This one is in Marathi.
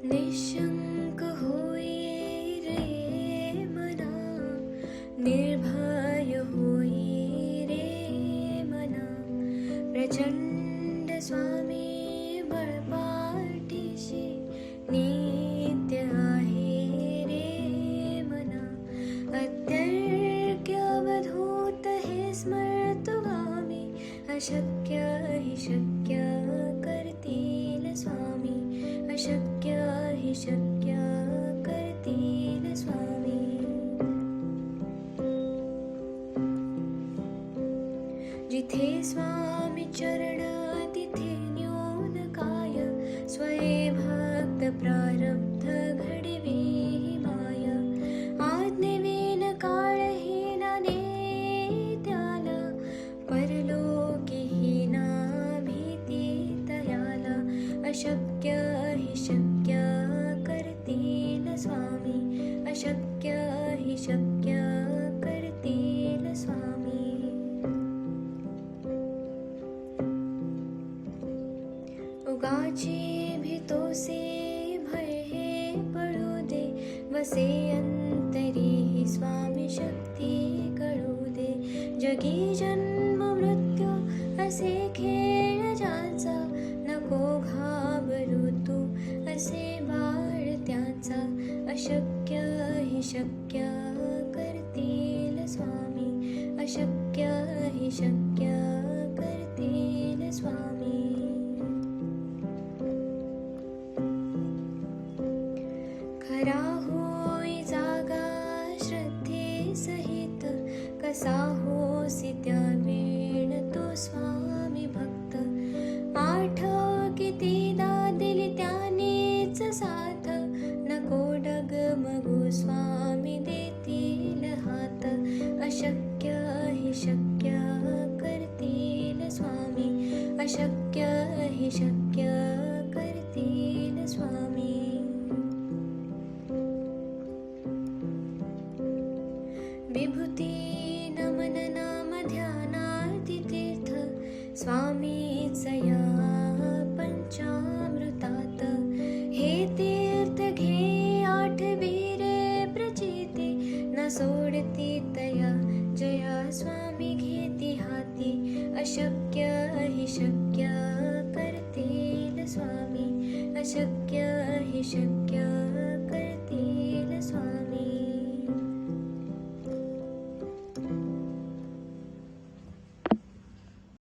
निशंक होई रे मना, निर्भय होई रे मना, प्रचंड स्वामी बळपाठीशी नित्य आहे रे मना. अत्यर्क्य अवधूत हे स्मर्तुगामी, अशक्य हि शक्य करतील स्वामी, अशक्य हि शक्य करतील स्वामी. जिथे स्वामी चरण तिथे न्यून काय, स्वये भक्त प्रारब्ध घडवी माय. आज्ञेविन काळहीना नेत्याला, परलोकीहीना भीती तयाला. अशक्य हि शक्य करतील स्वामी, अशक्य हि शक्य करतील स्वामी. उगाची भीतोसे भय हे पळू दे, वसे अंतरी ही स्वामी शक्ती कळू दे. जगी जन्म मृत्यू असे खेळ ज्याचा, नको घाबरू तू असे बाळ त्याचा. अशक्य हि शक्य करतील स्वामी, अशक्य हि शक्य करतील स्वामी. खरा होई जागा श्रद्धे सहित, कसा होसी त्या वेळ तो स्वामी भक्त. आठव कितीदा दिली त्यानेच साथ, नको डगमगू स्वामी देतील हात. अशक्य हि शक्य करतील स्वामी, अशक्य हि शक्य करतील स्वामी. विभूती नमन नाम ध्यानार्ती तीर्थ, स्वामीच या पंचामृतात. हे तीर्थ घे आठवीरे प्रचिती, न सोडती तया जया स्वामी घेती हाती. अशक्य हि शक्य करतील स्वामी, अशक्य हि शक्य